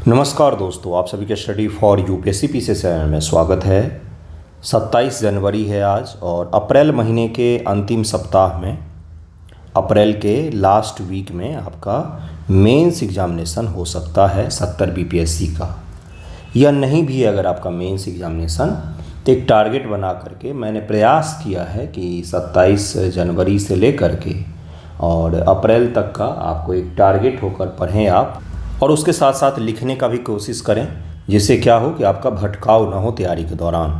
नमस्कार दोस्तों, आप सभी के study for UPSC PC channel में स्वागत है। 27 जनवरी है आज और अप्रैल महीने के अंतिम सप्ताह में अप्रैल के लास्ट वीक में आपका मेंस एग्जामिनेशन हो सकता है 70 बीपीएससी का, या नहीं भी अगर आपका मेंस एग्जामिनेशन तो एक टारगेट बना करके मैंने प्रयास किया है कि 27 जनवरी से लेकर के और अप्रैल तक का आपको एक टारगेट होकर पढ़ें आप, और उसके साथ साथ लिखने का भी कोशिश करें, जिससे क्या हो कि आपका भटकाव ना हो तैयारी के दौरान।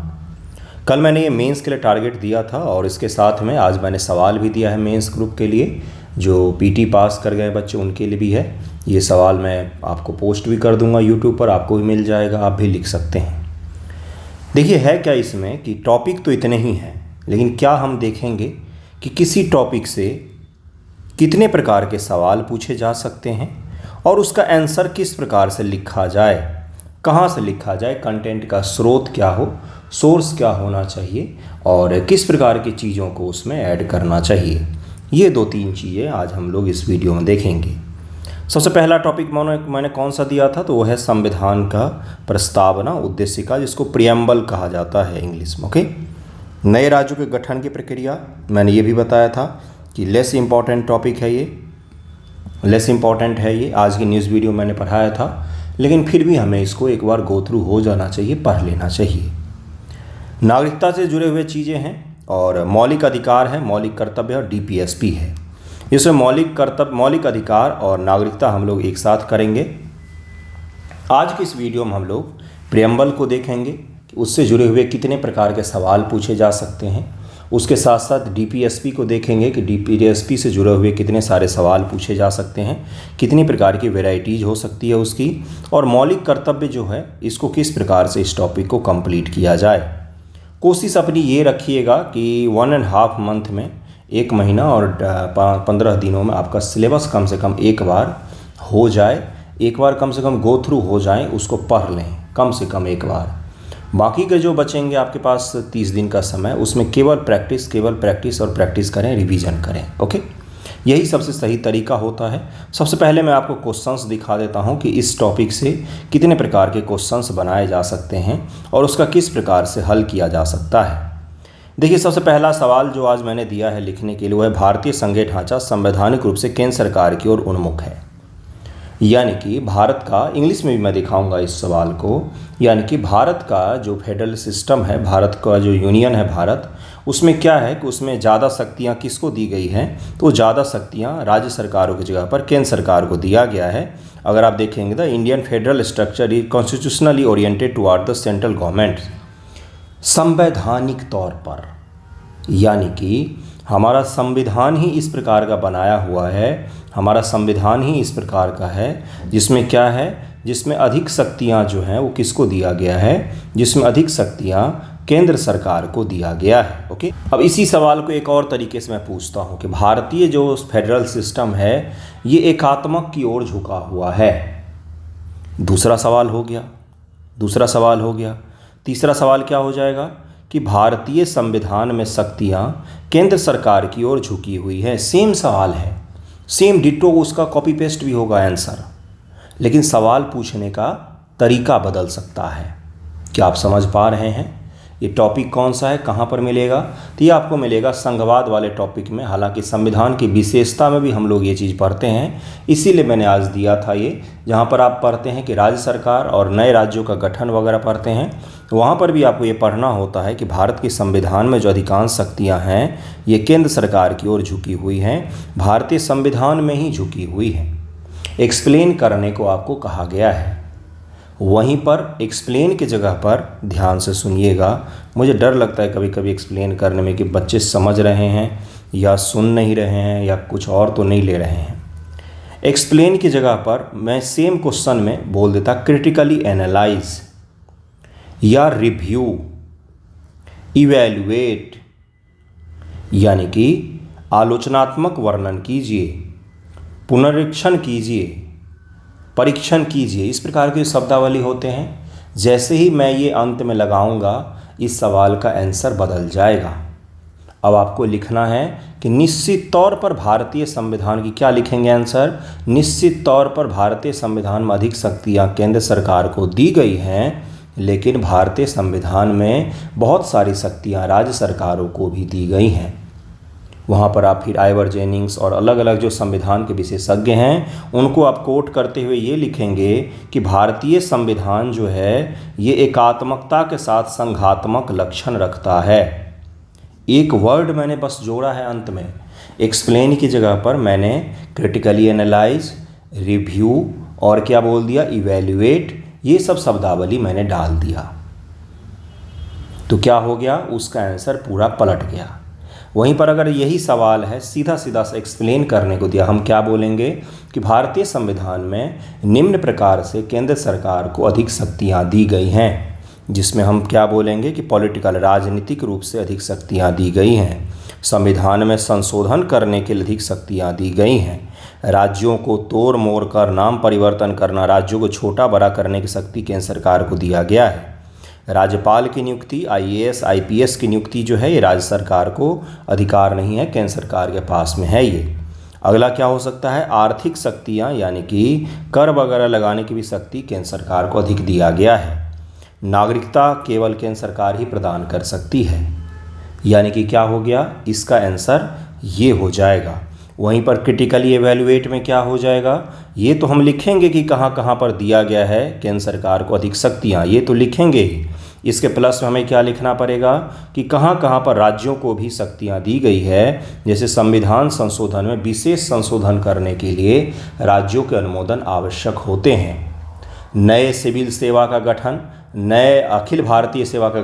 कल मैंने ये मेंस के लिए टारगेट दिया था और इसके साथ में आज मैंने सवाल भी दिया है मेंस ग्रुप के लिए, जो पीटी पास कर गए बच्चे उनके लिए भी है। ये सवाल मैं आपको पोस्ट भी कर दूंगा यूट्यूब पर, आपको भी मिल जाएगा, आप भी लिख सकते हैं। देखिए है क्या इसमें कि टॉपिक तो इतने ही हैं, लेकिन क्या हम देखेंगे कि किसी टॉपिक से कितने प्रकार के सवाल पूछे जा सकते हैं और उसका आंसर किस प्रकार से लिखा जाए, कहाँ से लिखा जाए, कंटेंट का स्रोत क्या हो, सोर्स क्या होना चाहिए और किस प्रकार की चीज़ों को उसमें ऐड करना चाहिए। ये 2-3 चीज़ें आज हम लोग इस वीडियो में देखेंगे। सबसे पहला टॉपिक मैंने कौन सा दिया था, तो वो है संविधान का प्रस्तावना उद्देशिका, जिसको प्रियम्बल कहा जाता है इंग्लिश में। ओके, नए राज्यों के गठन की प्रक्रिया मैंने ये भी बताया था कि लेस इम्पॉर्टेंट टॉपिक है ये, आज की न्यूज़ वीडियो मैंने पढ़ाया था, लेकिन फिर भी हमें इसको एक बार गो थ्रू हो जाना चाहिए, पढ़ लेना चाहिए। नागरिकता से जुड़े हुए चीज़ें हैं और मौलिक अधिकार है, मौलिक कर्तव्य और डीपीएसपी है। इसमें मौलिक अधिकार और नागरिकता हम लोग एक साथ करेंगे। आज की इस वीडियो में हम लोग प्रियम्बल को देखेंगे कि उससे जुड़े हुए कितने प्रकार के सवाल पूछे जा सकते हैं। उसके साथ साथ डीपीएसपी को देखेंगे कि डीपीएसपी से जुड़े हुए कितने सारे सवाल पूछे जा सकते हैं, कितनी प्रकार की वैरायटीज़ हो सकती है उसकी, और मौलिक कर्तव्य जो है इसको किस प्रकार से इस टॉपिक को कंप्लीट किया जाए। कोशिश अपनी ये रखिएगा कि 1.5 मंथ में, 1 महीना और 15 दिनों में आपका सिलेबस कम से कम एक बार हो जाए, एक बार कम से कम गो थ्रू हो जाए, उसको पढ़ लें कम से कम एक बार। बाकी के जो बचेंगे आपके पास 30 दिन का समय, उसमें केवल प्रैक्टिस और प्रैक्टिस करें, रिवीजन करें। ओके, यही सबसे सही तरीका होता है। सबसे पहले मैं आपको क्वेश्चंस दिखा देता हूं कि इस टॉपिक से कितने प्रकार के क्वेश्चंस बनाए जा सकते हैं और उसका किस प्रकार से हल किया जा सकता है। देखिए, सबसे पहला सवाल जो आज मैंने दिया है लिखने के लिए, वह है भारतीय संघीय ढांचा संवैधानिक रूप से केंद्र सरकार की ओर उन्मुख है। यानी कि भारत का, इंग्लिश में भी मैं दिखाऊंगा इस सवाल को, यानी कि भारत का जो फेडरल सिस्टम है, भारत का जो यूनियन है भारत, उसमें क्या है कि उसमें ज़्यादा शक्तियाँ किसको दी गई हैं, तो ज़्यादा शक्तियाँ राज्य सरकारों की जगह पर केंद्र सरकार को दिया गया है। अगर आप देखेंगे the Indian federal structure is constitutionally oriented toward the central government, संवैधानिक तौर पर, यानी कि हमारा संविधान ही इस प्रकार का बनाया हुआ है, हमारा संविधान ही इस प्रकार का है जिसमें क्या है, जिसमें अधिक शक्तियां जो हैं वो किसको दिया गया है, जिसमें अधिक शक्तियां केंद्र सरकार को दिया गया है। ओके, अब इसी सवाल को एक और तरीके से मैं पूछता हूं कि भारतीय जो फेडरल सिस्टम है ये एकात्मक की ओर झुका हुआ है। दूसरा सवाल हो गया। तीसरा सवाल क्या हो जाएगा कि भारतीय संविधान में शक्तियां केंद्र सरकार की ओर झुकी हुई है। सेम सवाल है, सेम डिट्टो, उसका कॉपी पेस्ट भी होगा आंसर, लेकिन सवाल पूछने का तरीका बदल सकता है। क्या आप समझ पा रहे हैं ये टॉपिक कौन सा है, कहाँ पर मिलेगा? तो ये आपको मिलेगा संघवाद वाले टॉपिक में। हालांकि संविधान की विशेषता में भी हम लोग ये चीज़ पढ़ते हैं, इसीलिए मैंने आज दिया था ये, जहाँ पर आप पढ़ते हैं कि राज्य सरकार और नए राज्यों का गठन वगैरह पढ़ते हैं, वहाँ पर भी आपको ये पढ़ना होता है कि भारत के संविधान में जो अधिकांश शक्तियाँ हैं ये केंद्र सरकार की ओर झुकी हुई हैं, भारतीय संविधान में ही झुकी हुई हैं। एक्सप्लेन करने को आपको कहा गया है। वहीं पर एक्सप्लेन की जगह पर ध्यान से सुनिएगा, मुझे डर लगता है कभी कभी एक्सप्लेन करने में कि बच्चे समझ रहे हैं या सुन नहीं रहे हैं या कुछ और तो नहीं ले रहे हैं। एक्सप्लेन की जगह पर मैं सेम क्वेश्चन में बोल देता क्रिटिकली एनालाइज या रिव्यू, इवैल्यूएट, यानी कि आलोचनात्मक वर्णन कीजिए, पुनरीक्षण कीजिए, परीक्षण कीजिए, इस प्रकार के शब्दावली होते हैं। जैसे ही मैं ये अंत में लगाऊंगा, इस सवाल का आंसर बदल जाएगा। अब आपको लिखना है कि निश्चित तौर पर भारतीय संविधान की, क्या लिखेंगे आंसर, निश्चित तौर पर भारतीय संविधान में अधिक शक्तियां केंद्र सरकार को दी गई हैं, लेकिन भारतीय संविधान में बहुत सारी शक्तियां राज्य सरकारों को भी दी गई हैं। वहाँ पर आप फिर आइवर जेनिंग्स और अलग अलग जो संविधान के विशेषज्ञ हैं उनको आप कोट करते हुए ये लिखेंगे कि भारतीय संविधान जो है ये एकात्मकता के साथ संघात्मक लक्षण रखता है। एक वर्ड मैंने बस जोड़ा है अंत में, एक्सप्लेन की जगह पर मैंने क्रिटिकली एनालाइज, रिव्यू और क्या बोल दिया, इवैल्यूएट, ये सब शब्दावली मैंने डाल दिया। तो क्या हो गया, उसका आंसर पूरा पलट गया। वहीं पर अगर यही सवाल है सीधा सीधा से एक्सप्लेन करने को दिया, हम क्या बोलेंगे कि भारतीय संविधान में निम्न प्रकार से केंद्र सरकार को अधिक शक्तियां दी गई हैं, जिसमें हम क्या बोलेंगे कि पॉलिटिकल, राजनीतिक रूप से अधिक शक्तियां दी गई हैं, संविधान में संशोधन करने के लिए अधिक शक्तियां दी गई हैं, राज्यों को तोड़ मोड़ कर नाम परिवर्तन करना, राज्यों को छोटा बड़ा करने की शक्ति केंद्र सरकार को दिया गया है, राज्यपाल की नियुक्ति, आईएएस आईपीएस की नियुक्ति जो है ये राज्य सरकार को अधिकार नहीं है, केंद्र सरकार के पास में है ये। अगला क्या हो सकता है, आर्थिक शक्तियाँ यानी कि कर वगैरह लगाने की भी शक्ति केंद्र सरकार को अधिक दिया गया है। नागरिकता केवल केंद्र सरकार ही प्रदान कर सकती है, यानी कि क्या हो गया, इसका आंसर ये हो जाएगा। वहीं पर क्रिटिकली एवेल्युएट में क्या हो जाएगा, ये तो हम लिखेंगे कि कहाँ कहाँ पर दिया गया है केंद्र सरकार को अधिक शक्तियाँ, ये तो लिखेंगे ही। इसके प्लस में हमें क्या लिखना पड़ेगा कि कहाँ कहाँ पर राज्यों को भी शक्तियाँ दी गई है, जैसे संविधान संशोधन में विशेष संशोधन करने के लिए राज्यों के अनुमोदन आवश्यक होते हैं। नए सिविल सेवा का गठन, नए अखिल भारतीय सेवा का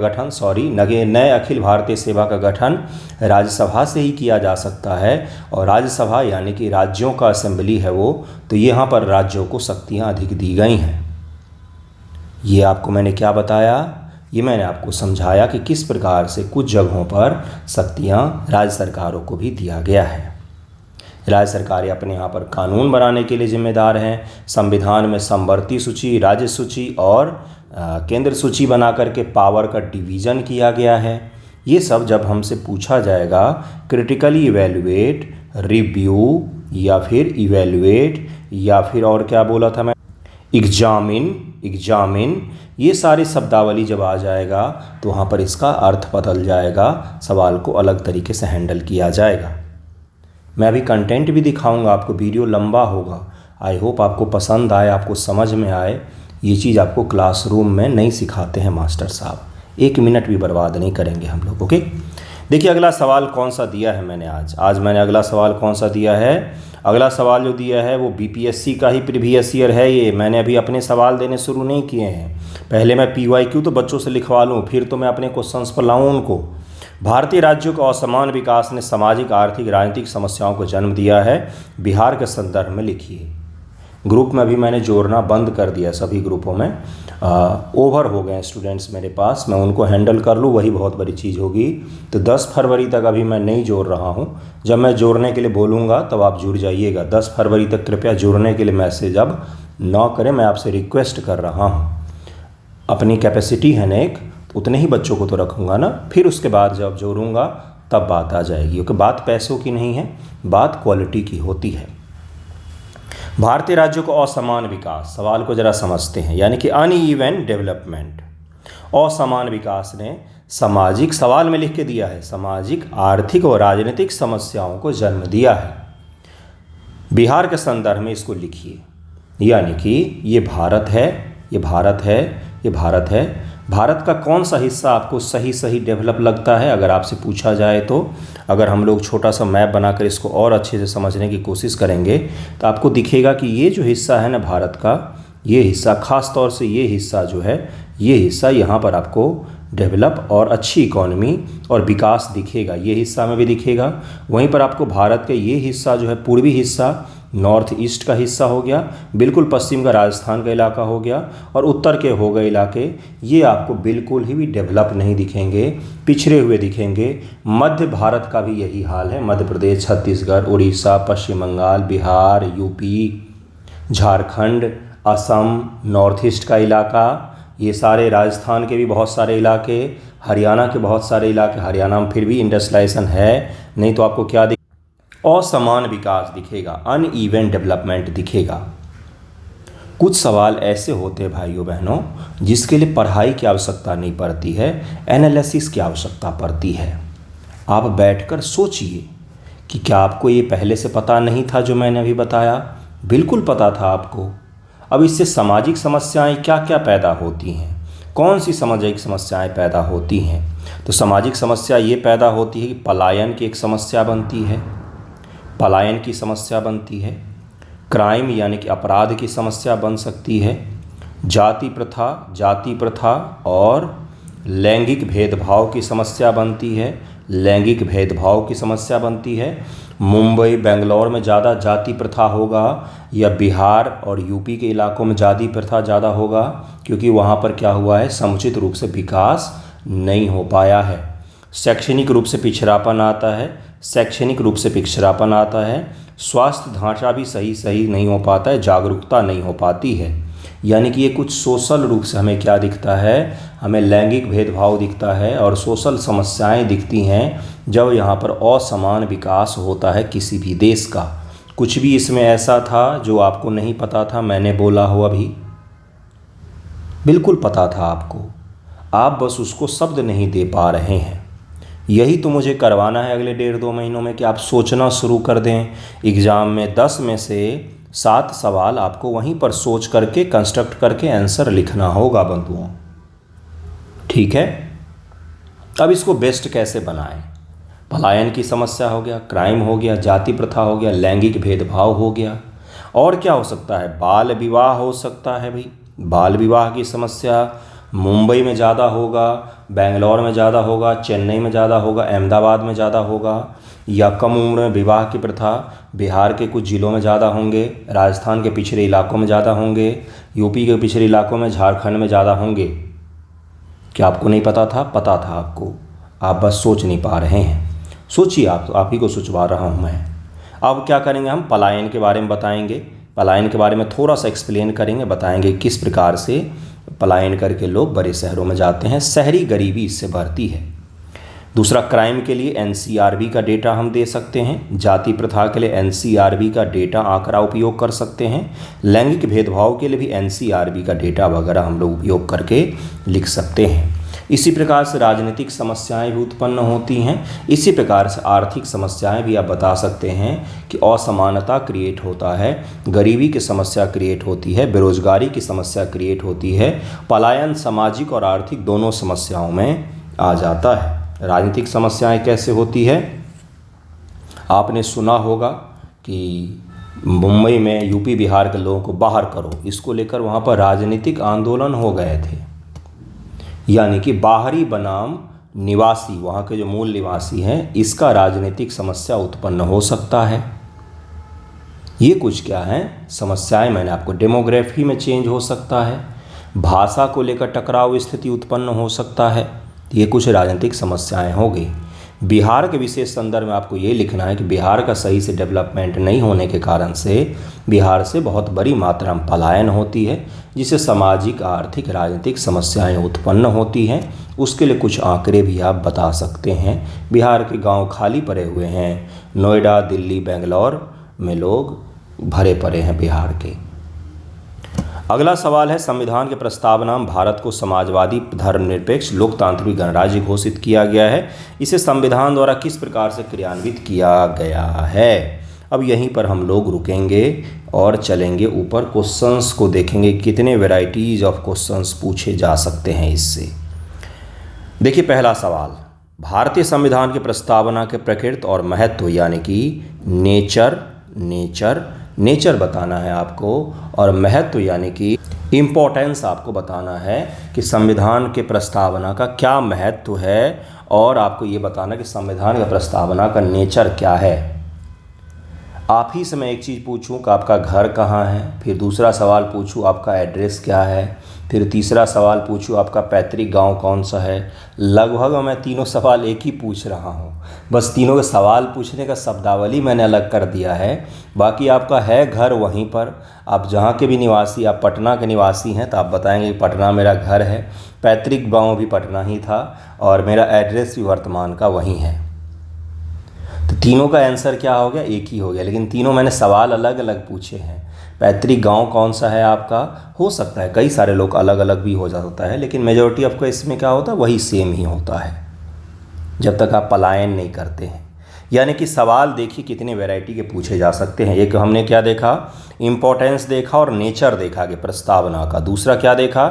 गठन राज्यसभा से ही किया जा सकता है, और राज्यसभा यानी कि राज्यों का असेंबली है वो, तो यहाँ पर राज्यों को शक्तियाँ अधिक दी गई हैं। ये आपको मैंने क्या बताया, ये मैंने आपको समझाया कि किस प्रकार से कुछ जगहों पर शक्तियाँ राज्य सरकारों को भी दिया गया है। राज्य सरकारें अपने यहाँ पर कानून बनाने के लिए जिम्मेदार हैं। संविधान में समवर्ती सूची, राज्य सूची और केंद्र सूची बना करके पावर का डिवीज़न किया गया है। ये सब जब हमसे पूछा जाएगा क्रिटिकली इवैल्यूएट, रिव्यू या फिर इवैल्यूएट या फिर और क्या बोला था मैं, एग्जामिन, ये सारी शब्दावली जब आ जाएगा तो वहाँ पर इसका अर्थ बदल जाएगा, सवाल को अलग तरीके से हैंडल किया जाएगा। मैं अभी कंटेंट भी दिखाऊंगा आपको, वीडियो लंबा होगा, आई होप आपको पसंद आए, आपको समझ में आए। ये चीज़ आपको क्लासरूम में नहीं सिखाते हैं मास्टर साहब, 1 मिनट भी बर्बाद नहीं करेंगे हम लोग। ओके, देखिए अगला सवाल कौन सा दिया है मैंने आज मैंने अगला सवाल कौन सा दिया है, अगला सवाल जो दिया है वो बीपीएससी का ही प्रीवियस ईयर है। ये मैंने अभी अपने सवाल देने शुरू नहीं किए हैं, पहले मैं पीवाईक्यू तो बच्चों से लिखवा लूँ, फिर तो मैं अपने क्वेश्चंस पर लाऊँ उनको। भारतीय राज्यों का असमान विकास ने सामाजिक, आर्थिक, राजनीतिक समस्याओं को जन्म दिया है, बिहार के संदर्भ में लिखिए। ग्रुप में अभी मैंने जोड़ना बंद कर दिया, सभी ग्रुपों में ओवर हो गए स्टूडेंट्स मेरे पास, मैं उनको हैंडल कर लूँ वही बहुत बड़ी चीज़ होगी। तो 10 फरवरी तक अभी मैं नहीं जोड़ रहा हूँ, जब मैं जोड़ने के लिए बोलूँगा तब आप जुड़ जाइएगा। 10 फरवरी तक कृपया जुड़ने के लिए मैसेज अब ना करें, मैं आपसे रिक्वेस्ट कर रहा हूँ। अपनी कैपेसिटी है नेक, उतने ही बच्चों को तो रखूँगा ना, फिर उसके बाद जब जोड़ूँगा तब बात आ जाएगी, क्योंकि बात पैसों की नहीं है, बात क्वालिटी की होती है। भारतीय राज्यों को असमान विकास, सवाल को जरा समझते हैं, यानी कि अनइवन डेवलपमेंट। असमान विकास ने सामाजिक, सवाल में लिख के दिया है, सामाजिक, आर्थिक और राजनीतिक समस्याओं को जन्म दिया है। बिहार के संदर्भ में इसको लिखिए, यानी कि ये भारत है, ये भारत है, ये भारत है। भारत का कौन सा हिस्सा आपको सही डेवलप लगता है, अगर आपसे पूछा जाए तो? अगर हम लोग छोटा सा मैप बनाकर इसको और अच्छे से समझने की कोशिश करेंगे तो आपको दिखेगा कि ये जो हिस्सा है ना भारत का, ये हिस्सा, ख़ास तौर से ये हिस्सा जो है, ये हिस्सा यहाँ पर आपको डेवलप और अच्छी इकॉनमी और विकास दिखेगा, ये हिस्सा में भी दिखेगा। वहीं पर आपको भारत का ये हिस्सा जो है, पूर्वी हिस्सा, नॉर्थ ईस्ट का हिस्सा हो गया, बिल्कुल पश्चिम का राजस्थान का इलाका हो गया, और उत्तर के हो गए इलाके, ये आपको बिल्कुल ही भी डेवलप नहीं दिखेंगे, पिछड़े हुए दिखेंगे। मध्य भारत का भी यही हाल है, Madhya Pradesh, Chhattisgarh, Orissa, Paschim Bengal, Bihar, UP, Jharkhand, Assam, north east का इलाका, ये सारे राजस्थान के भी बहुत सारे इलाके, हरियाणा के बहुत सारे इलाके, हरियाणा में फिर भी इंडस्ट्रियलाइजेशन है, नहीं तो आपको क्या असमान विकास दिखेगा, अनइवन डेवलपमेंट दिखेगा। कुछ सवाल ऐसे होते हैं भाइयों बहनों जिसके लिए पढ़ाई की आवश्यकता नहीं पड़ती है, एनालिसिस की आवश्यकता पड़ती है। आप बैठकर सोचिए कि क्या आपको ये पहले से पता नहीं था जो मैंने अभी बताया? बिल्कुल पता था आपको। अब इससे सामाजिक समस्याएं क्या क्या पैदा होती हैं, कौन सी सामाजिक समस्याएं पैदा होती हैं? तो सामाजिक समस्या ये पैदा होती है कि पलायन की एक समस्या बनती है, पलायन की समस्या बनती है, क्राइम यानी कि अपराध की समस्या बन सकती है, जाति प्रथा और लैंगिक भेदभाव की समस्या बनती है, लैंगिक भेदभाव की समस्या बनती है। मुंबई बेंगलोर में ज़्यादा जाति प्रथा होगा या बिहार और यूपी के इलाकों में जाति प्रथा ज़्यादा होगा, क्योंकि वहाँ पर क्या हुआ है, समुचित रूप से विकास नहीं हो पाया है। शैक्षणिक रूप से पिछड़ापन आता है, स्वास्थ्य ढांचा भी सही नहीं हो पाता है, जागरूकता नहीं हो पाती है। यानी कि ये कुछ सोशल रूप से हमें क्या दिखता है, हमें लैंगिक भेदभाव दिखता है और सोशल समस्याएं दिखती हैं जब यहाँ पर असमान विकास होता है किसी भी देश का। कुछ भी इसमें ऐसा था जो आपको नहीं पता था, मैंने बोला हो अभी? बिल्कुल पता था आपको, आप बस उसको शब्द नहीं दे पा रहे हैं। यही तो मुझे करवाना है अगले 1.5-2 महीनों में कि आप सोचना शुरू कर दें। एग्ज़ाम में 10 में से 7 सवाल आपको वहीं पर सोच करके कंस्ट्रक्ट करके आंसर लिखना होगा बंधुओं, ठीक है? अब इसको बेस्ट कैसे बनाएं? पलायन की समस्या हो गया, क्राइम हो गया, जाति प्रथा हो गया, लैंगिक भेदभाव हो गया, और क्या हो सकता है? बाल विवाह हो सकता है भाई। बाल विवाह की समस्या मुंबई में ज़्यादा होगा, बेंगलोर में ज़्यादा होगा, चेन्नई में ज़्यादा होगा, अहमदाबाद में ज़्यादा होगा, या कम उम्र में विवाह की प्रथा बिहार के कुछ ज़िलों में ज़्यादा होंगे, राजस्थान के पिछड़े इलाकों में ज़्यादा होंगे, यूपी के पिछड़े इलाकों में, झारखंड में ज़्यादा होंगे। क्या आपको नहीं पता था? पता था आपको, आप बस सोच नहीं पा रहे हैं। सोचिए, आप ही को सोचवा रहा हूँ मैं। अब क्या करेंगे, हम पलायन के बारे में बताएंगे, पलायन के बारे में थोड़ा सा एक्सप्लेन करेंगे, बताएंगे किस प्रकार से पलायन करके लोग बड़े शहरों में जाते हैं, शहरी गरीबी इससे बढ़ती है। दूसरा, क्राइम के लिए एनसीआरबी का डेटा हम दे सकते हैं, जाति प्रथा के लिए एनसीआरबी का डेटा आंकड़ा उपयोग कर सकते हैं, लैंगिक भेदभाव के लिए भी एनसीआरबी का डेटा वगैरह हम लोग उपयोग करके लिख सकते हैं। इसी प्रकार से राजनीतिक समस्याएं भी उत्पन्न होती हैं, इसी प्रकार से आर्थिक समस्याएं भी आप बता सकते हैं कि असमानता क्रिएट होता है, गरीबी की समस्या क्रिएट होती है, बेरोजगारी की समस्या क्रिएट होती है, पलायन सामाजिक और आर्थिक दोनों समस्याओं में आ जाता है। राजनीतिक समस्याएं कैसे होती है? आपने सुना होगा कि मुंबई में यूपी बिहार के लोगों को बाहर करो, इसको लेकर वहाँ पर राजनीतिक आंदोलन हो गए थे। यानी कि बाहरी बनाम निवासी, वहाँ के जो मूल निवासी हैं, इसका राजनीतिक समस्या उत्पन्न हो सकता है। ये कुछ क्या है समस्याएं, मैंने आपको, डेमोग्राफी में चेंज हो सकता है, भाषा को लेकर टकराव स्थिति उत्पन्न हो सकता है। ये कुछ राजनीतिक समस्याएं हो गई। बिहार के विशेष संदर्भ में आपको ये लिखना है कि बिहार का सही से डेवलपमेंट नहीं होने के कारण से बिहार से बहुत बड़ी मात्रा में पलायन होती है, जिससे सामाजिक, आर्थिक, राजनीतिक समस्याएं उत्पन्न होती हैं। उसके लिए कुछ आंकड़े भी आप बता सकते हैं। बिहार के गांव खाली पड़े हुए हैं, नोएडा, दिल्ली, बेंगलोर में लोग भरे पड़े हैं बिहार के। अगला सवाल है, संविधान के प्रस्तावना में भारत को समाजवादी, धर्मनिरपेक्ष, लोकतांत्रिक गणराज्य घोषित किया गया है। इसे संविधान द्वारा किस प्रकार से क्रियान्वित किया गया है? अब यहीं पर हम लोग रुकेंगे और चलेंगे ऊपर, क्वेश्चंस को देखेंगे, कितने वैरायटीज ऑफ क्वेश्चंस पूछे जा सकते हैं इससे। देखिए पहला सवाल, भारतीय संविधान के प्रस्तावना के प्रकृति और महत्व यानी कि नेचर बताना है आपको, और महत्व यानी कि इम्पोर्टेंस आपको बताना है कि संविधान के प्रस्तावना का क्या महत्व है, और आपको ये बताना कि संविधान का प्रस्तावना का नेचर क्या है। आप ही से मैं एक चीज़ पूछूं कि आपका घर कहाँ है, फिर दूसरा सवाल पूछूं आपका एड्रेस क्या है, फिर तीसरा सवाल पूछूं आपका पैतृक गांव कौन सा है। लगभग मैं तीनों सवाल एक ही पूछ रहा हूं, बस तीनों के सवाल पूछने का शब्दावली मैंने अलग कर दिया है। बाकी आपका है घर वहीं पर, आप जहाँ के भी निवासी, आप पटना के निवासी हैं तो आप बताएंगे कि पटना मेरा घर है, पैतृक गाँव भी पटना ही था और मेरा एड्रेस भी वर्तमान का वहीं है। तो तीनों का आंसर क्या हो गया, एक ही हो गया, लेकिन तीनों मैंने सवाल अलग अलग पूछे हैं। पैतृक गांव कौन सा है आपका, हो सकता है कई सारे लोग अलग अलग भी हो जाता है, लेकिन मेजॉरिटी ऑफ केस में क्या होता है, वही सेम ही होता है जब तक आप पलायन नहीं करते हैं। यानी कि सवाल देखिए कितने वैरायटी के पूछे जा सकते हैं। एक हमने क्या देखा, इम्पोर्टेंस देखा और नेचर देखा कि प्रस्तावना का। दूसरा क्या देखा,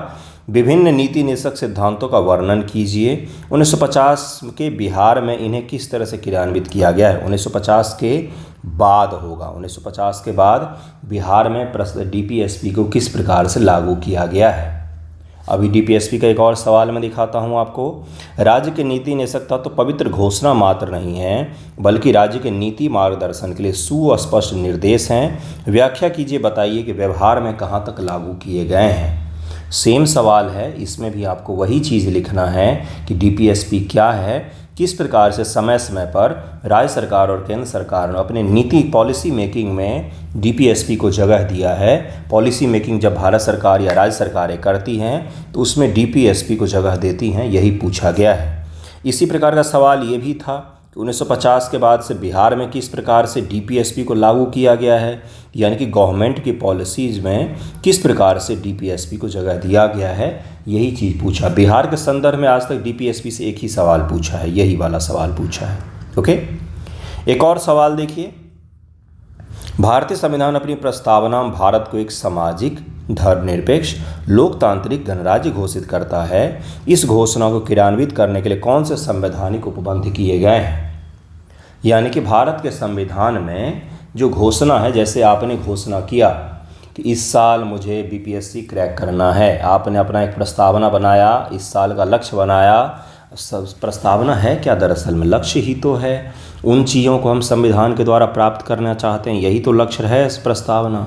विभिन्न नीति निषेधक सिद्धांतों का वर्णन कीजिए। 1950 के बिहार में इन्हें किस तरह से क्रियान्वित किया गया है। 1950 के बाद होगा, 1950 के बाद बिहार में डीपीएसपी को किस प्रकार से लागू किया गया है। अभी डीपीएसपी का एक और सवाल मैं दिखाता हूं आपको। राज्य के नीति निषेधक तो पवित्र घोषणा मात्र नहीं है, बल्कि राज्य के नीति मार्गदर्शन के लिए सुस्पष्ट निर्देश हैं। व्याख्या कीजिए, बताइए कि व्यवहार में कहाँ तक लागू किए गए हैं। सेम सवाल है, इसमें भी आपको वही चीज़ लिखना है कि डीपीएसपी क्या है, किस प्रकार से समय समय पर राज्य सरकार और केंद्र सरकार ने अपने नीति पॉलिसी मेकिंग में डीपीएसपी को जगह दिया है। पॉलिसी मेकिंग जब भारत सरकार या राज्य सरकारें करती हैं तो उसमें डीपीएसपी को जगह देती हैं, यही पूछा गया है। इसी प्रकार का सवाल ये भी था कि 1950 के बाद से बिहार में किस प्रकार से डीपीएसपी को लागू किया गया है, यानी कि गवर्नमेंट की पॉलिसीज़ में किस प्रकार से डीपीएसपी को जगह दिया गया है, यही चीज़ पूछा। बिहार के संदर्भ में आज तक डीपीएसपी से एक ही सवाल पूछा है, यही वाला सवाल पूछा है। ओके, एक और सवाल देखिए। भारतीय संविधान अपनी प्रस्तावना में भारत को एक सामाजिक, धर्मनिरपेक्ष, लोकतांत्रिक गणराज्य घोषित करता है। इस घोषणा को क्रियान्वित करने के लिए कौन से संवैधानिक उपबंध किए गए हैं। यानी कि भारत के संविधान में जो घोषणा है, जैसे आपने घोषणा किया कि इस साल मुझे बीपीएससी क्रैक करना है, आपने अपना एक प्रस्तावना बनाया, इस साल का लक्ष्य बनाया। प्रस्तावना है क्या, दरअसल में लक्ष्य ही तो है। उन चीज़ों को हम संविधान के द्वारा प्राप्त करना चाहते हैं, यही तो लक्ष्य है इस प्रस्तावना।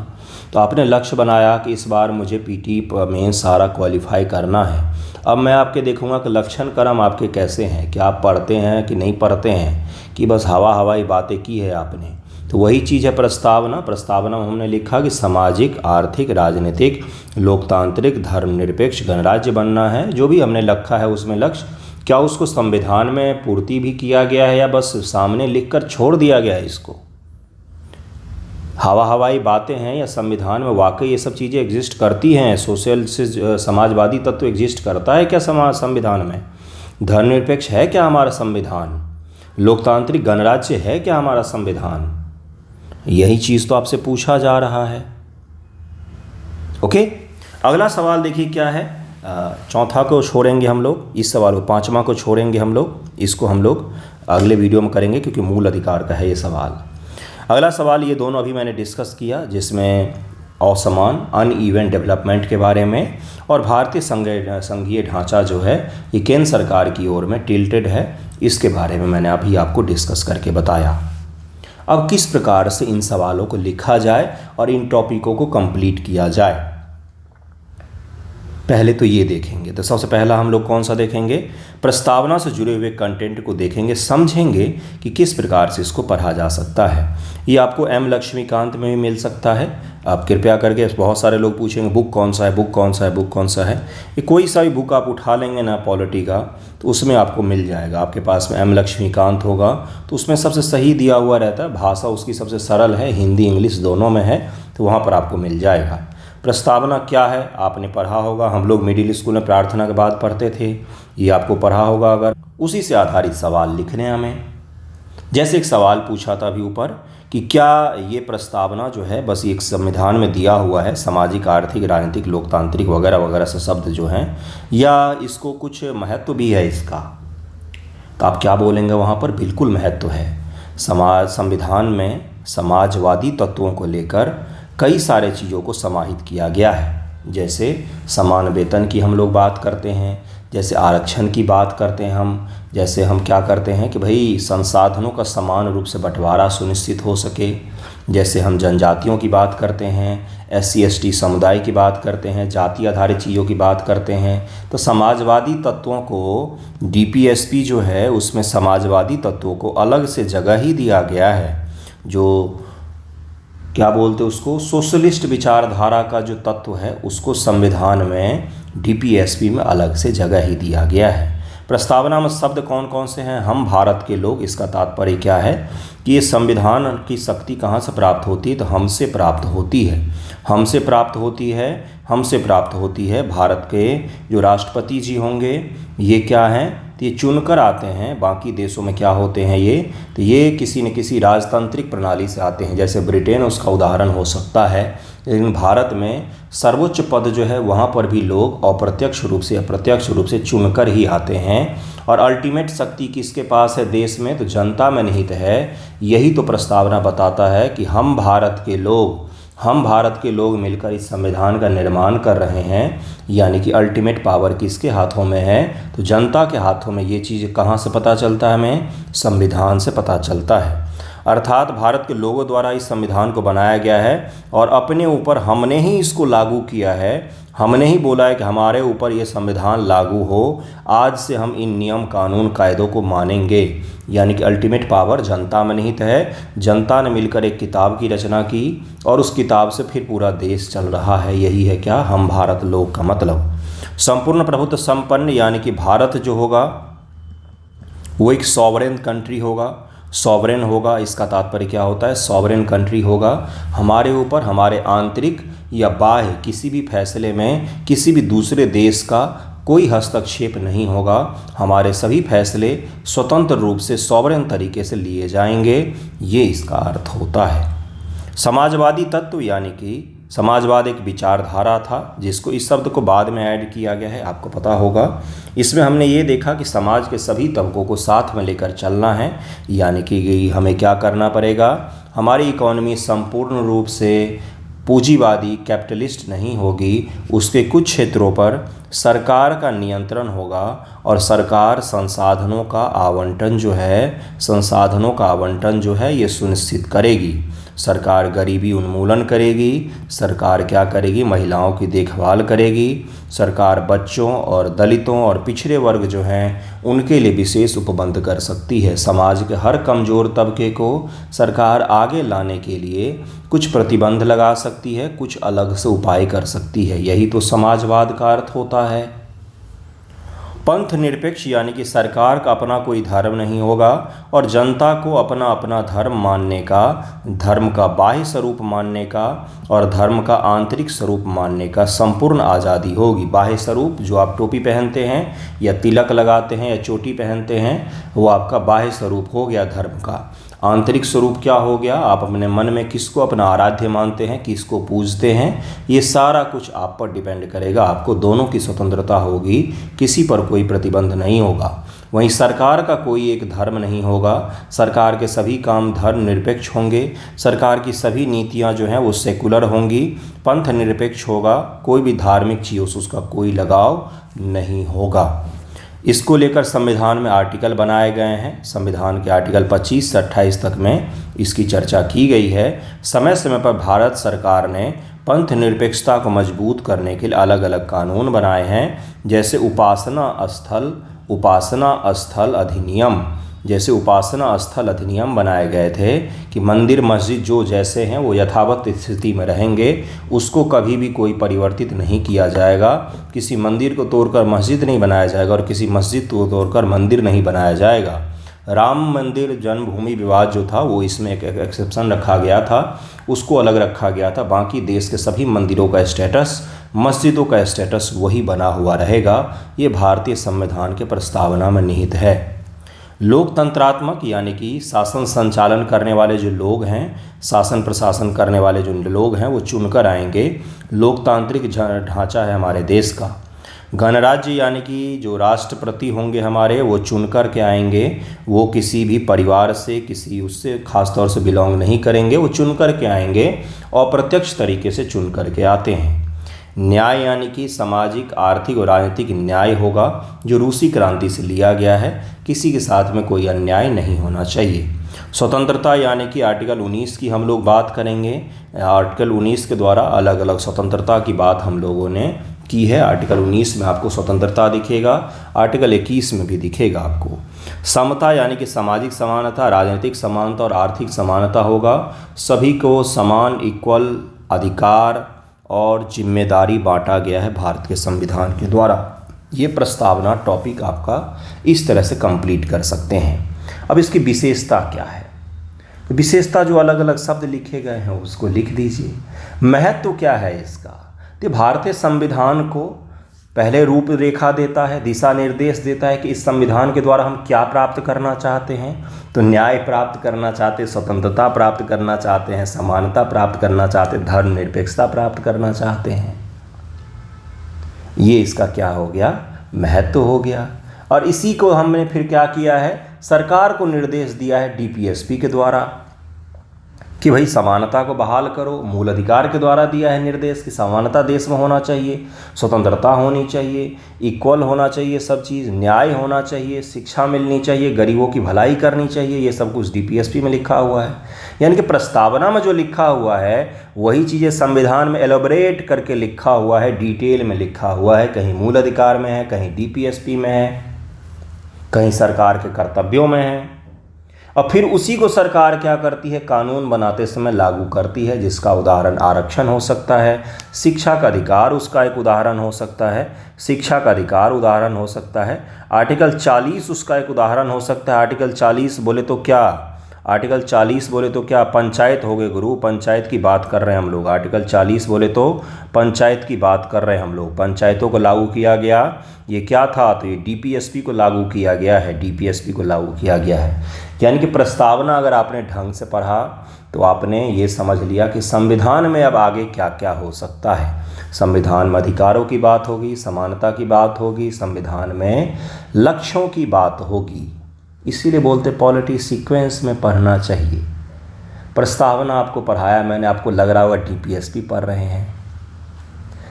तो आपने लक्ष्य बनाया कि इस बार मुझे पीटी में सारा क्वालिफाई करना है। अब मैं आपके देखूंगा कि लक्षण कर्म आपके कैसे हैं, कि आप पढ़ते हैं कि नहीं पढ़ते हैं, कि बस हवाई बातें की है आपने। तो वही चीज़ है प्रस्तावना। प्रस्तावना में हमने लिखा कि सामाजिक, आर्थिक, राजनीतिक, लोकतांत्रिक, धर्मनिरपेक्ष गणराज्य बनना है। जो भी हमने लिखा है उसमें लक्ष्य, क्या उसको संविधान में पूर्ति भी किया गया है या बस सामने लिखकर छोड़ दिया गया है इसको। हवाई बातें हैं या संविधान में वाकई ये सब चीज़ें एग्जिस्ट करती हैं। सोशल से समाजवादी तत्व एग्जिस्ट करता है क्या संविधान में, धर्मनिरपेक्ष है क्या हमारा संविधान, लोकतांत्रिक गणराज्य है क्या हमारा संविधान। यही चीज़ तो आपसे पूछा जा रहा है। ओके, अगला सवाल देखिए क्या है। चौथा को छोड़ेंगे हम लोग, इस सवाल को, पांचवा को छोड़ेंगे हम लोग, इसको हम लोग अगले वीडियो में करेंगे क्योंकि मूल अधिकार का है ये सवाल। अगला सवाल ये दोनों अभी मैंने डिस्कस किया, जिसमें असमान, अनइवन डेवलपमेंट के बारे में, और भारतीय संघीय ढांचा जो है ये केंद्र सरकार की ओर में टिल्टेड है, इसके बारे में मैंने अभी आपको डिस्कस करके बताया। अब किस प्रकार से इन सवालों को लिखा जाए और इन टॉपिकों को कंप्लीट किया जाए, पहले तो ये देखेंगे। तो सबसे पहला हम लोग कौन सा देखेंगे, प्रस्तावना से जुड़े हुए कंटेंट को देखेंगे, समझेंगे कि किस प्रकार से इसको पढ़ा जा सकता है। ये आपको एम लक्ष्मीकांत में भी मिल सकता है। आप कृपया करके, बहुत सारे लोग पूछेंगे बुक कौन सा है, बुक कौन सा है, बुक कौन सा है। ये कोई सा भी बुक आप उठा लेंगे ना पॉलिटी का, तो उसमें आपको मिल जाएगा। आपके पास में एम लक्ष्मीकांत होगा तो उसमें सबसे सही दिया हुआ रहता है, भाषा उसकी सबसे सरल है, हिंदी इंग्लिश दोनों में है, तो वहाँ पर आपको मिल जाएगा। प्रस्तावना क्या है आपने पढ़ा होगा, हम लोग मिडिल स्कूल में प्रार्थना के बाद पढ़ते थे, ये आपको पढ़ा होगा। अगर उसी से आधारित सवाल लिखने हैं हमें। जैसे एक सवाल पूछा था अभी ऊपर कि क्या ये प्रस्तावना जो है बस एक संविधान में दिया हुआ है, सामाजिक, आर्थिक, राजनीतिक, लोकतांत्रिक वगैरह वगैरह से शब्द जो हैं, या इसको कुछ महत्व भी है इसका। तो आप क्या बोलेंगे वहाँ पर, बिल्कुल महत्व है। संविधान में समाजवादी तत्वों को लेकर कई सारे चीज़ों को समाहित किया गया है। जैसे समान वेतन की हम लोग बात करते हैं, जैसे आरक्षण की बात करते हैं हम, जैसे हम क्या करते हैं कि भाई संसाधनों का समान रूप से बंटवारा सुनिश्चित हो सके। जैसे हम जनजातियों की बात करते हैं, SC ST समुदाय की बात करते हैं, जाति आधारित चीज़ों की बात करते हैं। तो समाजवादी तत्वों को DPSP जो है उसमें समाजवादी तत्वों को अलग से जगह ही दिया गया है। जो क्या बोलते उसको, सोशलिस्ट विचारधारा का जो तत्व है उसको संविधान में DPSP में अलग से जगह ही दिया गया है। प्रस्तावना में शब्द कौन कौन से हैं? हम भारत के लोग। इसका तात्पर्य क्या है कि ये संविधान की शक्ति कहाँ से प्राप्त होती है? तो हमसे प्राप्त होती है। हमसे प्राप्त होती है, हमसे प्राप्त होती है। भारत के जो राष्ट्रपति जी होंगे ये क्या हैं? तो ये चुनकर आते हैं। बाकी देशों में क्या होते हैं ये? तो ये किसी न किसी राजतांत्रिक प्रणाली से आते हैं, जैसे ब्रिटेन उसका उदाहरण हो सकता है। लेकिन भारत में सर्वोच्च पद जो है वहाँ पर भी लोग अप्रत्यक्ष रूप से अप्रत्यक्ष रूप से चुनकर ही आते हैं। और अल्टीमेट शक्ति किसके पास है देश में? तो जनता में निहित है। यही तो प्रस्तावना बताता है कि हम भारत के लोग मिलकर इस संविधान का निर्माण कर रहे हैं। यानी कि अल्टीमेट पावर किसके हाथों में है? तो जनता के हाथों में। ये चीज़ कहाँ से पता चलता है हमें? संविधान से पता चलता है। अर्थात भारत के लोगों द्वारा इस संविधान को बनाया गया है और अपने ऊपर हमने ही इसको लागू किया है। हमने ही बोला है कि हमारे ऊपर ये संविधान लागू हो, आज से हम इन नियम कानून कायदों को मानेंगे। यानी कि अल्टीमेट पावर जनता में निहित है। जनता ने मिलकर एक किताब की रचना की और उस किताब से फिर पूरा देश चल रहा है। यही है क्या? हम भारत लोग का मतलब। संपूर्ण प्रभुत्व संपन्न, यानी कि भारत जो होगा वो एक सॉवरेन कंट्री होगा। सॉवरेन होगा, इसका तात्पर्य क्या होता है? सॉवरेन कंट्री होगा। हमारे ऊपर हमारे आंतरिक या बाह्य किसी भी फैसले में किसी भी दूसरे देश का कोई हस्तक्षेप नहीं होगा। हमारे सभी फैसले स्वतंत्र रूप से सॉवरेन तरीके से लिए जाएंगे। ये इसका अर्थ होता है। समाजवादी तत्व, यानी कि समाजवाद एक विचारधारा था जिसको इस शब्द को बाद में ऐड किया गया है, आपको पता होगा। इसमें हमने ये देखा कि समाज के सभी तबकों को साथ में लेकर चलना है। यानी कि हमें क्या करना पड़ेगा? हमारी इकोनॉमी संपूर्ण रूप से पूंजीवादी कैपिटलिस्ट नहीं होगी। उसके कुछ क्षेत्रों पर सरकार का नियंत्रण होगा और सरकार संसाधनों का आवंटन जो है ये सुनिश्चित करेगी। सरकार गरीबी उन्मूलन करेगी। सरकार क्या करेगी? महिलाओं की देखभाल करेगी। सरकार बच्चों और दलितों और पिछड़े वर्ग जो हैं उनके लिए विशेष उपबंध कर सकती है। समाज के हर कमज़ोर तबके को सरकार आगे लाने के लिए कुछ प्रतिबंध लगा सकती है, कुछ अलग से उपाय कर सकती है। यही तो समाजवाद का अर्थ होता है। पंथ निरपेक्ष, यानी कि सरकार का अपना कोई धर्म नहीं होगा और जनता को अपना अपना धर्म मानने का, धर्म का बाह्य स्वरूप मानने का और धर्म का आंतरिक स्वरूप मानने का संपूर्ण आज़ादी होगी। बाह्य स्वरूप जो आप टोपी पहनते हैं या तिलक लगाते हैं या चोटी पहनते हैं वो आपका बाह्य स्वरूप हो गया धर्म का। आंतरिक स्वरूप क्या हो गया? आप अपने मन में किसको अपना आराध्य मानते हैं, किसको पूजते हैं, ये सारा कुछ आप पर डिपेंड करेगा। आपको दोनों की स्वतंत्रता होगी, किसी पर कोई प्रतिबंध नहीं होगा। वहीं सरकार का कोई एक धर्म नहीं होगा। सरकार के सभी काम धर्म निरपेक्ष होंगे। सरकार की सभी नीतियां जो हैं वो सेकुलर होंगी। पंथ निरपेक्ष होगा। कोई भी धार्मिक चीज़ से उसका कोई लगाव नहीं होगा। इसको लेकर संविधान में आर्टिकल बनाए गए हैं। संविधान के आर्टिकल 25 से 28 तक में इसकी चर्चा की गई है। समय समय पर भारत सरकार ने पंथ निरपेक्षता को मजबूत करने के लिए अलग अलग कानून बनाए हैं। जैसे उपासना स्थल अधिनियम बनाए गए थे कि मंदिर मस्जिद जो जैसे हैं वो यथावत स्थिति में रहेंगे, उसको कभी भी कोई परिवर्तित नहीं किया जाएगा। किसी मंदिर को तोड़कर मस्जिद नहीं बनाया जाएगा और किसी मस्जिद को तोड़कर मंदिर नहीं बनाया जाएगा। राम मंदिर जन्मभूमि विवाद जो था वो इसमें एक एक्सेप्शन रखा गया था, उसको अलग रखा गया था। बाकी देश के सभी मंदिरों का स्टेटस, मस्जिदों का स्टेटस वही बना हुआ रहेगा। ये भारतीय संविधान के प्रस्तावना में निहित है। लोकतंत्रात्मक, यानी कि शासन संचालन करने वाले जो लोग हैं, शासन प्रशासन करने वाले जो लोग हैं वो चुनकर आएंगे। लोकतांत्रिक ढांचा है हमारे देश का। गणराज्य, यानी कि जो राष्ट्रपति होंगे हमारे वो चुन कर के आएंगे। वो किसी भी परिवार से, किसी उससे खास तौर से बिलोंग नहीं करेंगे, वो चुन कर के आएंगे और प्रत्यक्ष तरीके से चुन कर के आते हैं। न्याय यानी कि सामाजिक, आर्थिक और राजनीतिक न्याय होगा जो रूसी क्रांति से लिया गया है। किसी के साथ में कोई अन्याय नहीं होना चाहिए। स्वतंत्रता यानी कि आर्टिकल 19 की हम लोग बात करेंगे। आर्टिकल 19 के द्वारा अलग अलग स्वतंत्रता की बात हम लोगों ने की है। आर्टिकल 19 में आपको स्वतंत्रता दिखेगा, आर्टिकल 21 में भी दिखेगा आपको। समता यानी कि सामाजिक समानता, राजनीतिक समानता और आर्थिक समानता होगा। सभी को समान इक्वल अधिकार और जिम्मेदारी बांटा गया है भारत के संविधान के द्वारा। ये प्रस्तावना टॉपिक आपका इस तरह से कंप्लीट कर सकते हैं। अब इसकी विशेषता क्या है? विशेषता जो अलग अलग शब्द लिखे गए हैं उसको लिख दीजिए। महत्व क्या है इसका? तो भारतीय संविधान को पहले रूपरेखा देता है, दिशा निर्देश देता है कि इस संविधान के द्वारा हम क्या प्राप्त करना चाहते हैं। तो न्याय प्राप्त करना चाहते हैं, स्वतंत्रता प्राप्त करना चाहते हैं, समानता प्राप्त करना चाहते हैं, धर्मनिरपेक्षता प्राप्त करना चाहते हैं। ये इसका क्या हो गया? महत्व हो गया। और इसी को हमने फिर क्या किया है? सरकार को निर्देश दिया है डीपीएसपी के द्वारा कि भाई समानता को बहाल करो। मूल अधिकार के द्वारा दिया है निर्देश कि समानता देश में होना चाहिए, स्वतंत्रता होनी चाहिए, इक्वल होना चाहिए, सब चीज़ न्याय होना चाहिए, शिक्षा मिलनी चाहिए, गरीबों की भलाई करनी चाहिए। ये सब कुछ डीपीएसपी में लिखा हुआ है। यानी कि प्रस्तावना में जो लिखा हुआ है वही चीज़ें संविधान में एलोबरेट करके लिखा हुआ है, डिटेल में लिखा हुआ है। कहीं मूल अधिकार में है, कहीं डीपीएसपी में है, कहीं सरकार के कर्तव्यों में है। और फिर उसी को सरकार क्या करती है? कानून बनाते समय लागू करती है, जिसका उदाहरण आरक्षण हो सकता है, शिक्षा का अधिकार उसका एक उदाहरण हो सकता है, शिक्षा का अधिकार उदाहरण हो सकता है, आर्टिकल 40 उसका एक उदाहरण हो सकता है। आर्टिकल 40 बोले तो क्या? आर्टिकल 40 बोले तो क्या? पंचायत हो गए गुरु, पंचायत की बात कर रहे हैं हम लोग। आर्टिकल 40 बोले तो पंचायत की बात कर रहे हैं हम लोग। पंचायतों को लागू किया गया। ये क्या था? तो ये डीपीएसपी को लागू किया गया है, डीपीएसपी को लागू किया गया है। यानी कि प्रस्तावना अगर आपने ढंग से पढ़ा तो आपने ये समझ लिया कि संविधान में अब आगे क्या क्या हो सकता है। संविधान में अधिकारों की बात होगी, समानता की बात होगी, संविधान में लक्ष्यों की बात होगी। इसीलिए बोलते पॉलिटी सीक्वेंस में पढ़ना चाहिए। प्रस्तावना आपको पढ़ाया मैंने, आपको लग रहा होगा डीपीएसपी पढ़ रहे हैं।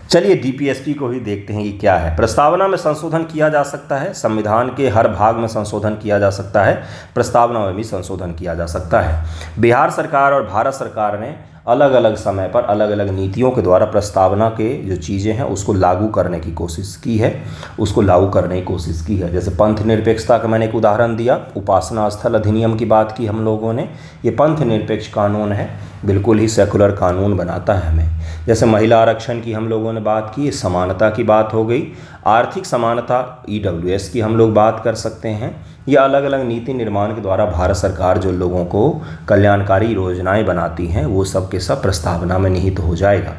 चलिए डीपीएसपी को ही देखते हैं ये क्या है। प्रस्तावना में संशोधन किया जा सकता है, संविधान के हर भाग में संशोधन किया जा सकता है, प्रस्तावना में भी संशोधन किया जा सकता है। बिहार सरकार और भारत सरकार ने अलग अलग समय पर अलग अलग नीतियों के द्वारा प्रस्तावना के जो चीज़ें हैं उसको लागू करने की कोशिश की है, उसको लागू करने की कोशिश की है। जैसे पंथ निरपेक्षता का मैंने एक उदाहरण दिया, उपासना स्थल अधिनियम की बात की हम लोगों ने। ये पंथ निरपेक्ष कानून है, बिल्कुल ही सेकुलर कानून बनाता है हमें। जैसे महिला आरक्षण की हम लोगों ने बात की, समानता की बात हो गई। आर्थिक समानता ईडब्ल्यूएस की हम लोग बात कर सकते हैं। ये अलग अलग नीति निर्माण के द्वारा भारत सरकार जो लोगों को कल्याणकारी योजनाएं बनाती हैं वो सब के सब प्रस्तावना में निहित हो जाएगा।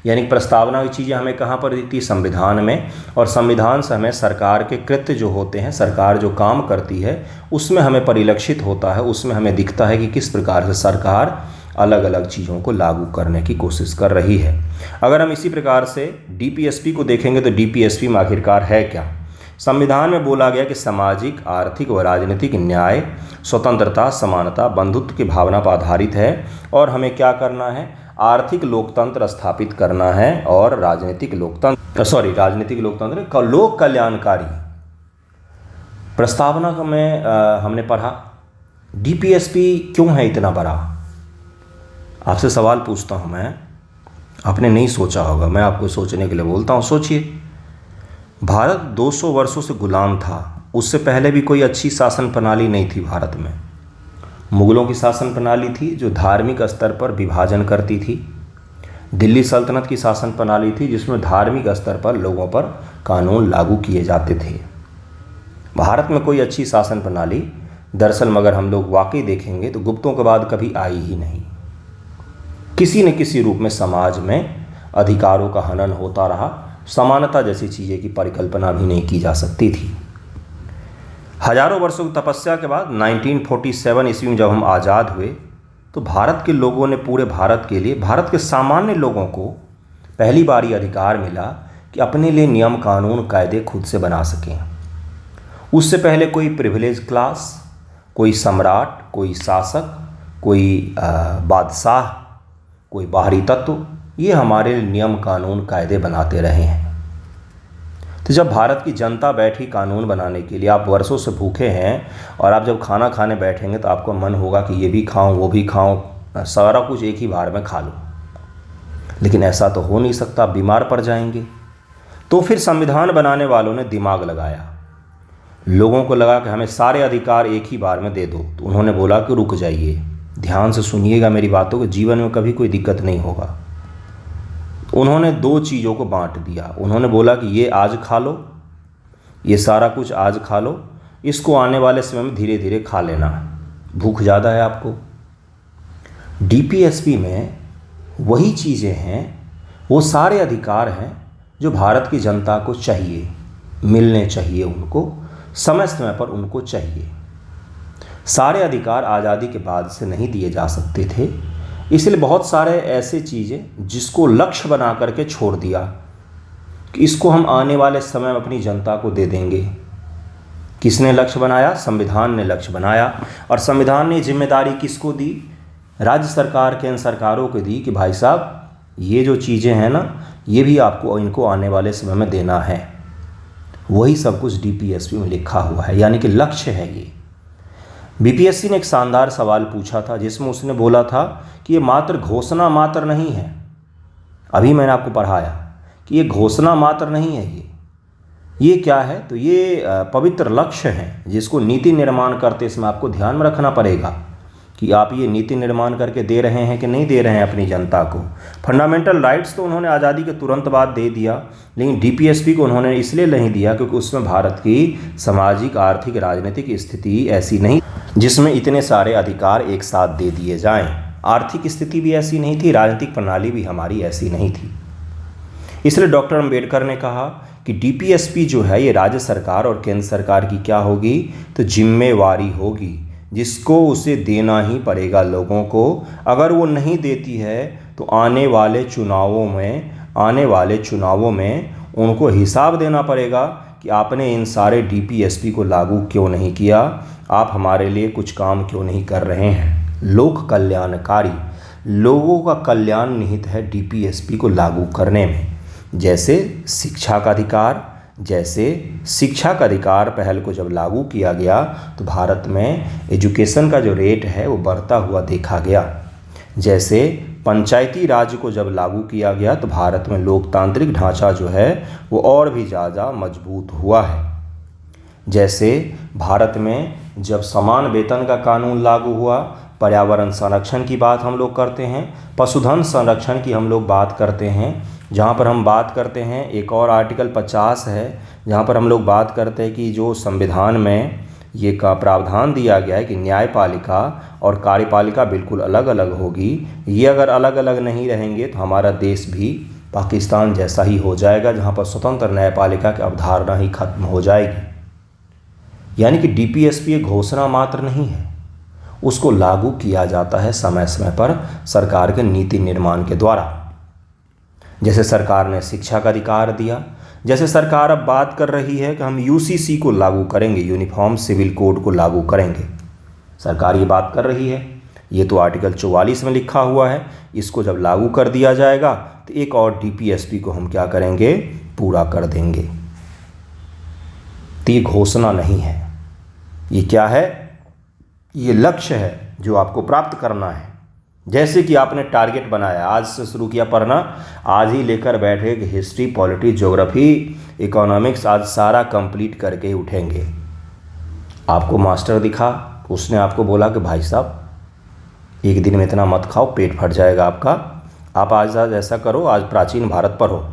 यानी प्रस्तावना की चीज़ें हमें कहाँ पर दिखती है? संविधान में। और संविधान से हमें सरकार के कृत्य जो होते हैं, सरकार जो काम करती है उसमें हमें परिलक्षित होता है, उसमें हमें दिखता है कि किस प्रकार से सरकार अलग अलग चीज़ों को लागू करने की कोशिश कर रही है। अगर हम इसी प्रकार से डीपीएसपी को देखेंगे तो डीपीएसपी में आखिरकार है क्या? संविधान में बोला गया कि सामाजिक, आर्थिक व राजनीतिक न्याय, स्वतंत्रता, समानता, बंधुत्व की भावना पर आधारित है और हमें क्या करना है? आर्थिक लोकतंत्र स्थापित करना है और राजनीतिक लोकतंत्र का लोक कल्याणकारी। प्रस्तावना में हमने पढ़ा डीपीएसपी क्यों है इतना बड़ा। आपसे सवाल पूछता हूँ मैं, आपने नहीं सोचा होगा, मैं आपको सोचने के लिए बोलता हूँ। सोचिए, भारत 200 वर्षों से गुलाम था। उससे पहले भी कोई अच्छी शासन प्रणाली नहीं थी भारत में। मुगलों की शासन प्रणाली थी जो धार्मिक स्तर पर विभाजन करती थी। दिल्ली सल्तनत की शासन प्रणाली थी जिसमें धार्मिक स्तर पर लोगों पर कानून लागू किए जाते थे। भारत में कोई अच्छी शासन प्रणाली दरअसल मगर हम लोग वाकई देखेंगे तो गुप्तों के बाद कभी आई ही नहीं। किसी न किसी रूप में समाज में अधिकारों का हनन होता रहा। समानता जैसी चीज़ें की परिकल्पना भी नहीं की जा सकती थी। हजारों वर्षों की तपस्या के बाद 1947 ईस्वी में जब हम आज़ाद हुए तो भारत के लोगों ने, पूरे भारत के लिए, भारत के सामान्य लोगों को पहली बार ये अधिकार मिला कि अपने लिए नियम कानून कायदे खुद से बना सकें। उससे पहले कोई प्रिविलेज क्लास, कोई सम्राट, कोई शासक, कोई बादशाह, कोई बाहरी तत्व ये हमारे नियम कानून कायदे बनाते रहे हैं। तो जब भारत की जनता बैठी कानून बनाने के लिए, आप वर्षों से भूखे हैं और आप जब खाना खाने बैठेंगे तो आपका मन होगा कि ये भी खाऊं वो भी खाऊं, सारा कुछ एक ही बार में खा लूं। लेकिन ऐसा तो हो नहीं सकता, आप बीमार पड़ जाएंगे। तो फिर संविधान बनाने वालों ने दिमाग लगाया, लोगों को लगा कि हमें सारे अधिकार एक ही बार में दे दो। तो उन्होंने बोला कि रुक जाइए, ध्यान से सुनिएगा मेरी बातों को, जीवन में कभी कोई दिक्कत नहीं होगा। उन्होंने दो चीज़ों को बांट दिया। उन्होंने बोला कि ये आज खा लो, ये सारा कुछ आज खा लो, इसको आने वाले समय में धीरे धीरे खा लेना, भूख ज़्यादा है आपको। डीपीएसपी में वही चीज़ें हैं, वो सारे अधिकार हैं जो भारत की जनता को चाहिए, मिलने चाहिए, उनको समय समय पर उनको चाहिए। सारे अधिकार आज़ादी के बाद से नहीं दिए जा सकते थे, इसलिए बहुत सारे ऐसे चीज़ें जिसको लक्ष्य बना करके छोड़ दिया कि इसको हम आने वाले समय में अपनी जनता को दे देंगे। किसने लक्ष्य बनाया? संविधान ने लक्ष्य बनाया। और संविधान ने जिम्मेदारी किसको दी? राज्य सरकार, केंद्र सरकारों को दी कि भाई साहब ये जो चीज़ें हैं ना, ये भी आपको इनको आने वाले समय में देना है। वही सब कुछ डीपीएसपी में लिखा हुआ है, यानी कि लक्ष्य है ये। बीपीएससी ने एक शानदार सवाल पूछा था जिसमें उसने बोला था कि ये मात्र घोषणा मात्र नहीं है। अभी मैंने आपको पढ़ाया कि ये घोषणा मात्र नहीं है, ये क्या है? तो ये पवित्र लक्ष्य हैं जिसको नीति निर्माण करते समय आपको ध्यान में रखना पड़ेगा कि आप ये नीति निर्माण करके दे रहे हैं कि नहीं दे रहे हैं अपनी जनता को। फंडामेंटल राइट्स तो उन्होंने आज़ादी के तुरंत बाद दे दिया, लेकिन डीपीएसपी को उन्होंने इसलिए नहीं दिया क्योंकि उसमें भारत की सामाजिक, आर्थिक, राजनीतिक स्थिति ऐसी नहीं जिसमें इतने सारे अधिकार एक साथ दे दिए जाएं। आर्थिक स्थिति भी ऐसी नहीं थी, राजनीतिक प्रणाली भी हमारी ऐसी नहीं थी। इसलिए डॉक्टर अम्बेडकर ने कहा कि डीपीएसपी जो है ये राज्य सरकार और केंद्र सरकार की क्या होगी? तो जिम्मेवारी होगी, जिसको उसे देना ही पड़ेगा लोगों को। अगर वो नहीं देती है तो आने वाले चुनावों में उनको हिसाब देना पड़ेगा कि आपने इन सारे डीपीएसपी को लागू क्यों नहीं किया, आप हमारे लिए कुछ काम क्यों नहीं कर रहे हैं। लोक कल्याणकारी, लोगों का कल्याण निहित है डीपीएसपी को लागू करने में। जैसे शिक्षा का अधिकार पहल को जब लागू किया गया तो भारत में एजुकेशन का जो रेट है वो बढ़ता हुआ देखा गया। जैसे पंचायती राज को जब लागू किया गया तो भारत में लोकतांत्रिक ढांचा जो है वो और भी ज़्यादा मजबूत हुआ है। जैसे भारत में जब समान वेतन का कानून लागू हुआ, पर्यावरण संरक्षण की बात हम लोग करते हैं, पशुधन संरक्षण की हम लोग बात करते हैं, जहाँ पर हम बात करते हैं एक और आर्टिकल 50 है जहाँ पर हम लोग बात करते हैं कि जो संविधान में ये का प्रावधान दिया गया है कि न्यायपालिका और कार्यपालिका बिल्कुल अलग अलग होगी। ये अगर अलग अलग नहीं रहेंगे तो हमारा देश भी पाकिस्तान जैसा ही हो जाएगा, जहाँ पर स्वतंत्र न्यायपालिका की अवधारणा ही खत्म हो जाएगी। यानी कि डीपीएसपी एक घोषणा मात्र नहीं है, उसको लागू किया जाता है समय समय पर सरकार के नीति निर्माण के द्वारा। जैसे सरकार ने शिक्षा का अधिकार दिया, जैसे सरकार अब बात कर रही है कि हम यूसीसी को लागू करेंगे, यूनिफॉर्म सिविल कोड को लागू करेंगे, सरकार ये बात कर रही है। ये तो आर्टिकल 44 में लिखा हुआ है, इसको जब लागू कर दिया जाएगा तो एक और डीपीएसपी को हम क्या करेंगे? पूरा कर देंगे। तो ये घोषणा नहीं है, ये क्या है? ये लक्ष्य है जो आपको प्राप्त करना है। जैसे कि आपने टारगेट बनाया, आज से शुरू किया पढ़ना, आज ही लेकर बैठे कि हिस्ट्री, पॉलिटी, ज्योग्राफी, इकोनॉमिक्स आज सारा कंप्लीट करके ही उठेंगे। आपको मास्टर दिखा, उसने आपको बोला कि भाई साहब एक दिन में इतना मत खाओ, पेट फट जाएगा आपका, आप आज ऐसा करो, आज प्राचीन भारत पढ़ो।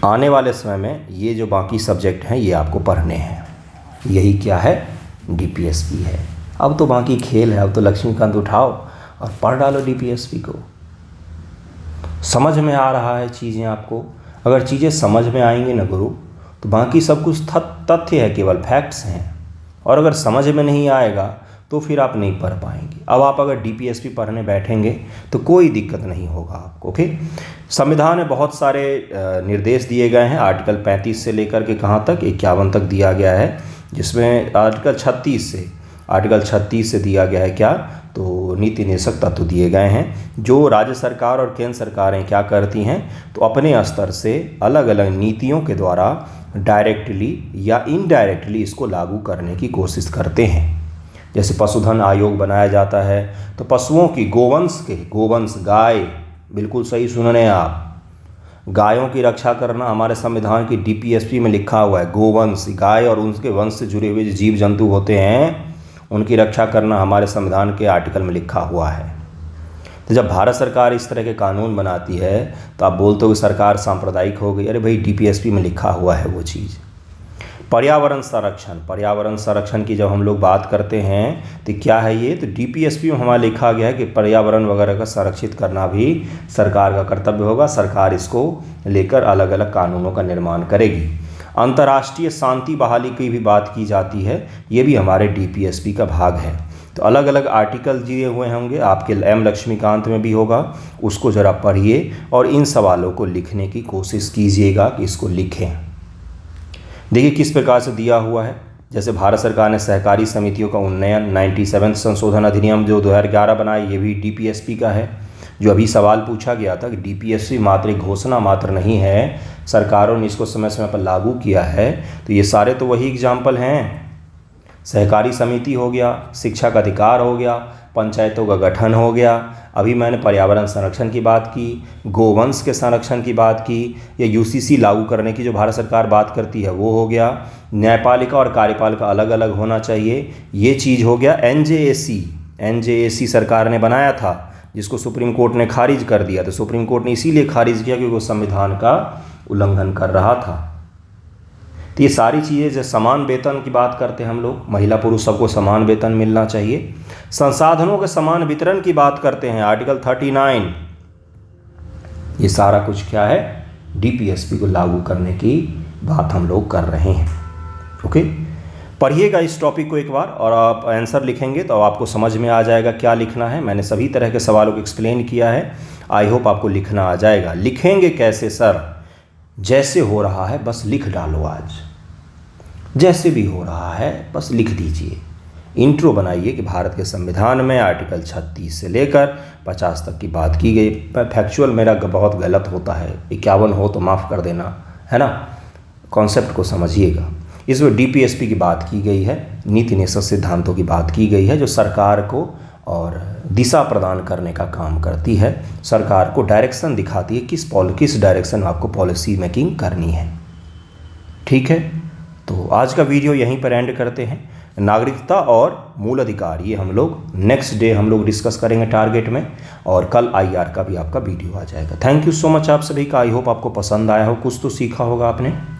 आने वाले समय में ये जो बाकी सब्जेक्ट हैं ये आपको पढ़ने हैं। यही क्या है? डीपीएसपी है। अब तो बाकी खेल है, अब तो लक्ष्मीकांत उठाओ और पढ़ डालो डीपीएसपी को। समझ में आ रहा है चीज़ें आपको? अगर चीज़ें समझ में आएंगी ना गुरु, तो बाकी सब कुछ तथ्य है, केवल फैक्ट्स हैं। और अगर समझ में नहीं आएगा तो फिर आप नहीं पढ़ पाएंगे। अब आप अगर डीपीएसपी पढ़ने बैठेंगे तो कोई दिक्कत नहीं होगा आपको। ओके, संविधान में बहुत सारे निर्देश दिए गए हैं, आर्टिकल 35 से लेकर के कहाँ तक? 51 तक दिया गया है, जिसमें आर्टिकल 36 से दिया गया है क्या? तो नीति निर्देशक तत्व दिए गए हैं जो राज्य सरकार और केंद्र सरकारें क्या करती हैं, तो अपने स्तर से अलग अलग नीतियों के द्वारा डायरेक्टली या इनडायरेक्टली इसको लागू करने की कोशिश करते हैं। जैसे पशुधन आयोग बनाया जाता है तो पशुओं की गोवंश गाय, बिल्कुल सही सुन रहे हैं आप, गायों की रक्षा करना हमारे संविधान की डीपीएसपी में लिखा हुआ है। गोवंश, गाय और उनके वंश से जुड़े हुए जो जीव जंतु होते हैं उनकी रक्षा करना हमारे संविधान के आर्टिकल में लिखा हुआ है। तो जब भारत सरकार इस तरह के कानून बनाती है तो आप बोलते हो कि सरकार सांप्रदायिक हो गई। अरे भाई, डीपीएसपी में लिखा हुआ है वो चीज़। पर्यावरण संरक्षण की जब हम लोग बात करते हैं तो क्या है ये, तो डीपीएसपी में हमारा लिखा गया है कि पर्यावरण वगैरह का संरक्षित करना भी सरकार का कर्तव्य होगा। सरकार इसको लेकर अलग अलग कानूनों का निर्माण करेगी। अंतर्राष्ट्रीय शांति बहाली की भी बात की जाती है, ये भी हमारे डीपीएसपी का भाग है। तो अलग अलग आर्टिकल दिए हुए होंगे, आपके एम लक्ष्मीकांत में भी होगा, उसको ज़रा पढ़िए और इन सवालों को लिखने की कोशिश कीजिएगा कि इसको लिखें। देखिए किस प्रकार से दिया हुआ है। जैसे भारत सरकार ने सहकारी समितियों का उन्नयन 97 संशोधन अधिनियम जो 2011 बनाया, ये भी डीपीएसपी का है। जो अभी सवाल पूछा गया था कि डीपीएसपी मात्र एक घोषणा मात्र नहीं है, सरकारों ने इसको समय समय पर लागू किया है, तो ये सारे तो वही एग्जाम्पल हैं। सहकारी समिति हो गया, शिक्षा का अधिकार हो गया, पंचायतों का गठन हो गया, अभी मैंने पर्यावरण संरक्षण की बात की, गोवंश के संरक्षण की बात की, या यूसीसी लागू करने की जो भारत सरकार बात करती है वो हो गया। न्यायपालिका और कार्यपालिका अलग अलग होना चाहिए, ये चीज़ हो गया। एनजेएसी सरकार ने बनाया था जिसको सुप्रीम कोर्ट ने खारिज कर दिया। तो सुप्रीम कोर्ट ने इसीलिए खारिज किया क्योंकि वो संविधान का उल्लंघन कर रहा था। तो ये सारी चीज़ें, जो समान वेतन की बात करते हैं हम लोग, महिला पुरुष सबको समान वेतन मिलना चाहिए। संसाधनों के समान वितरण की बात करते हैं, आर्टिकल 39। ये सारा कुछ क्या है, डीपीएसपी को लागू करने की बात हम लोग कर रहे हैं। ओके, पढ़िएगा इस टॉपिक को एक बार और आप आंसर लिखेंगे तो आपको समझ में आ जाएगा क्या लिखना है। मैंने सभी तरह के सवालों को एक्सप्लेन किया है, आई होप आपको लिखना आ जाएगा। लिखेंगे कैसे सर? जैसे हो रहा है बस लिख डालो, आज जैसे भी हो रहा है बस लिख दीजिए। इंट्रो बनाइए कि भारत के संविधान में आर्टिकल 36 से लेकर 50 तक की बात की गई। फैक्चुअल मेरा बहुत गलत होता है, 51 हो तो माफ़ कर देना, है ना। कॉन्सेप्ट को समझिएगा। इसमें डीपीएसपी की बात की गई है, नीति निर्देशक सिद्धांतों की बात की गई है जो सरकार को और दिशा प्रदान करने का काम करती है, सरकार को डायरेक्शन दिखाती है किस डायरेक्शन आपको पॉलिसी मेकिंग करनी है। ठीक है, तो आज का वीडियो यहीं पर एंड करते हैं। नागरिकता और मूल अधिकार ये हम लोग नेक्स्ट डे हम लोग डिस्कस करेंगे टारगेट में, और कल आईआर का भी आपका वीडियो आ जाएगा। थैंक यू सो मच आप सभी का। आई होप आपको पसंद आया हो, कुछ तो सीखा होगा आपने।